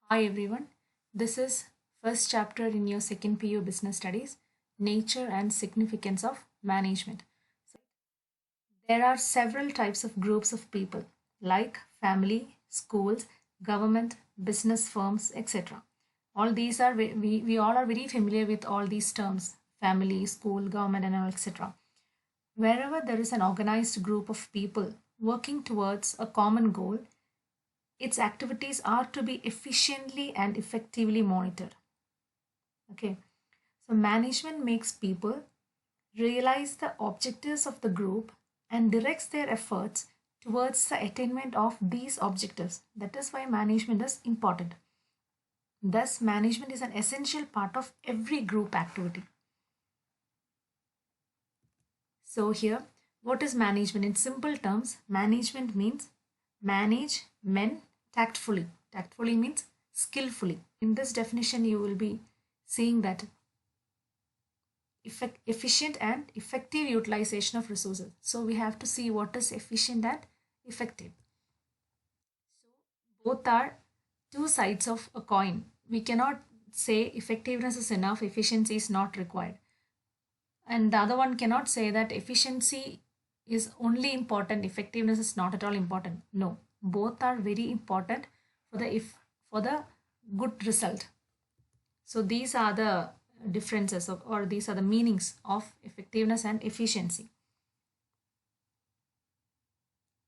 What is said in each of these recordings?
Hi everyone, this is first chapter in your second PU Business Studies, Nature and Significance of Management. So, there are several types of groups of people like family, schools, government, business firms, etc. All these are, we all are very familiar with all these terms, family, school, government and all etc. Wherever there is an organized group of people working towards a common goal, its activities are to be efficiently and effectively monitored. Okay, so management makes people realize the objectives of the group and directs their efforts towards the attainment of these objectives. That is why management is important. Thus, management is an essential part of every group activity. So, here, what is management? In simple terms, management means manage men tactfully. Tactfully means skillfully. In this definition, you will be seeing that efficient and effective utilization of resources. So we have to see what is efficient and effective. So both are two sides of a coin. We cannot say effectiveness is enough, efficiency is not required. And the other one cannot say that efficiency is only important, effectiveness is not at all important. No, both are very important for the good result. So these are the differences or these are the meanings of effectiveness and efficiency.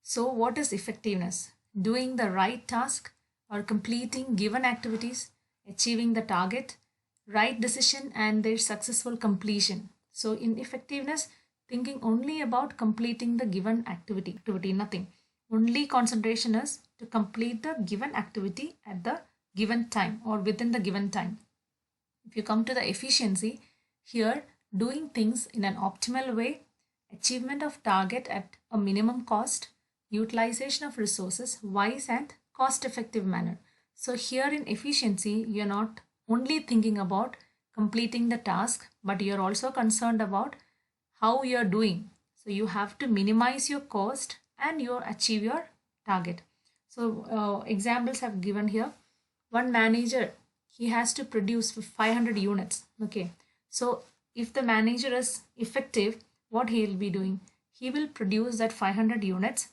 So what is effectiveness? Doing the right task or completing given activities, achieving the target, right decision and their successful completion. So in effectiveness, thinking only about completing the given activity, nothing. Only concentration is to complete the given activity at the given time or within the given time. If you come to the efficiency, here doing things in an optimal way, achievement of target at a minimum cost, utilization of resources wise and cost effective manner. So here in efficiency, you're not only thinking about completing the task, but you're also concerned about how you're doing. So you have to minimize your cost and you achieve your target. So examples have given here. One manager, he has to produce 500 units. Okay, so if the manager is effective, what he will be doing? He will produce that 500 units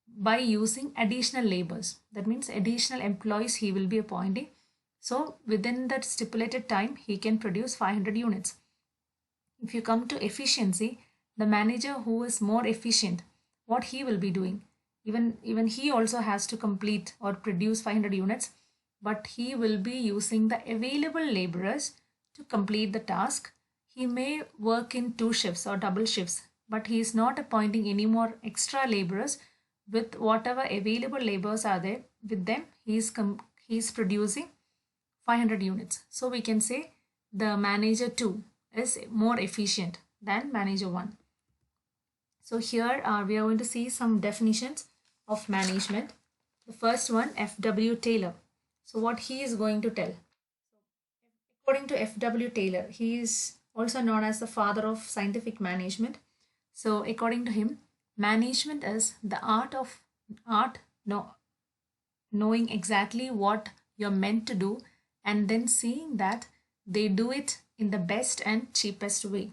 by using additional labors. That means additional employees he will be appointing. So within that stipulated time, he can produce 500 units. If you come to efficiency, the manager who is more efficient, what he will be doing? Even he also has to complete or produce 500 units, but he will be using the available laborers to complete the task. He may work in two shifts or double shifts, but he is not appointing any more extra laborers. With whatever available laborers are there, with them he is producing 500 units. So we can say the manager 2 is more efficient than manager 1. So here we are going to see some definitions of management. The first one, F.W. Taylor. So what he is going to tell. According to F.W. Taylor, he is also known as the father of scientific management. So according to him, management is the art knowing exactly what you're meant to do and then seeing that they do it in the best and cheapest way.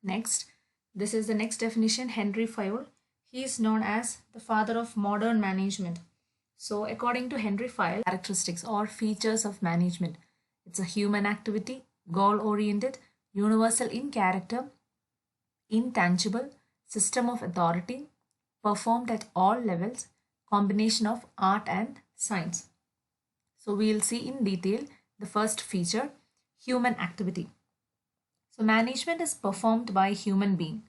Next, this is the next definition, Henry Fayol. He is known as the father of modern management. So according to Henry Fayol, characteristics or features of management. It's a human activity, goal-oriented, universal in character, intangible, system of authority, performed at all levels, combination of art and science. So we'll see in detail the first feature, human activity. So management is performed by human being.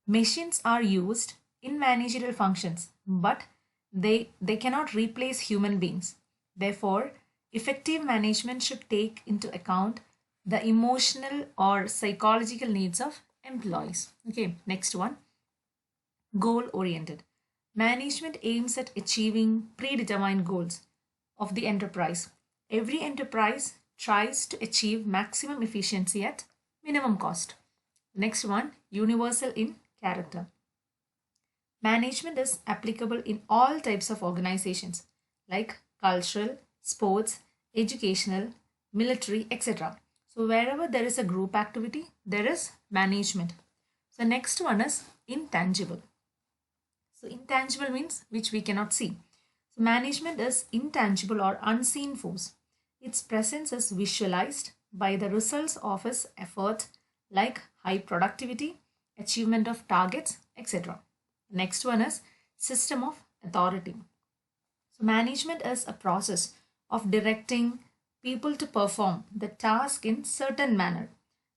Machines are used in managerial functions, but they cannot replace human beings. Therefore, effective management should take into account the emotional or psychological needs of employees. Okay, next one, goal oriented. Management aims at achieving predetermined goals of the enterprise. Every enterprise tries to achieve maximum efficiency at minimum cost. Next one, universal in character. Management is applicable in all types of organizations like cultural, sports, educational, military, etc. So wherever there is a group activity, there is management. So next one is intangible. So intangible means which we cannot see. So management is intangible or unseen force. Its presence is visualized by the results of its effort like high productivity, achievement of targets, etc. Next one is system of authority. So management is a process of directing people to perform the task in certain manner.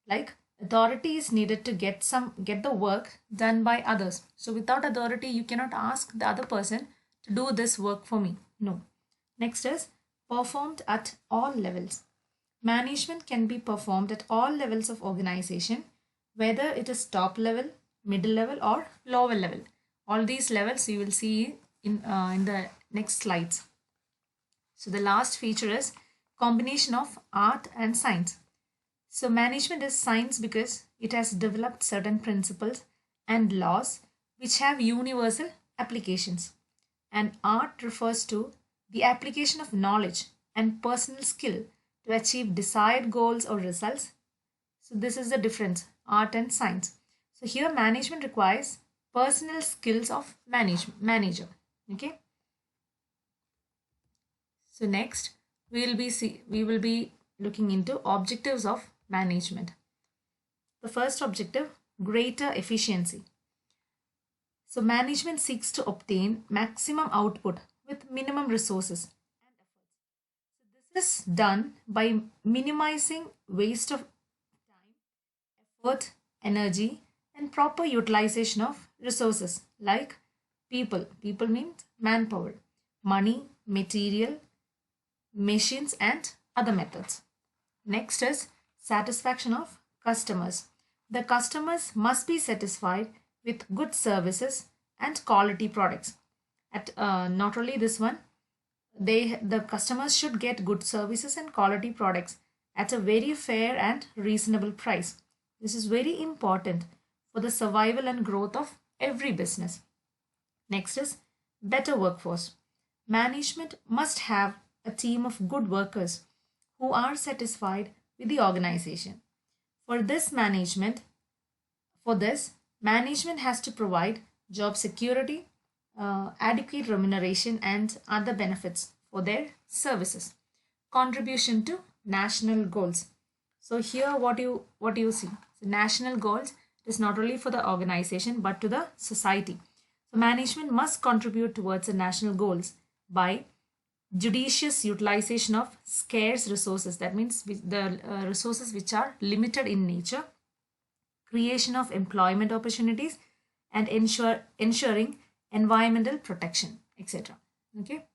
Like authority is needed to get the work done by others. So without authority, you cannot ask the other person to do this work for me. No. Next is performed at all levels. Management can be performed at all levels of organization, whether it is top level, middle level, or lower level. All these levels you will see in the next slides. So the last feature is combination of art and science. So management is science because it has developed certain principles and laws which have universal applications. And art refers to the application of knowledge and personal skill to achieve desired goals or results. So this is the difference, art and science. So here management requires personal skills of manager. Okay. So next we will be looking into objectives of management. The first objective, greater efficiency. So management seeks to obtain maximum output with minimum resources and efforts. So this is done by minimizing waste of time, effort, energy, and proper utilization of resources like people. People means manpower, money, material, machines, and other methods. Next is satisfaction of customers. The customers must be satisfied with good services and quality products. At not only this one, the customers should get good services and quality products at a very fair and reasonable price. This is very important for the survival and growth of every business. Next is better workforce. Management must have a team of good workers who are satisfied with the organization. For this management, management has to provide job security, adequate remuneration, and other benefits for their services. Contribution to national goals. So here, what you see, so national goals is not only for the organization but to the society. So management must contribute towards the national goals by judicious utilization of scarce resources. That means the resources which are limited in nature, creation of employment opportunities, and ensuring environmental protection, etc. Okay.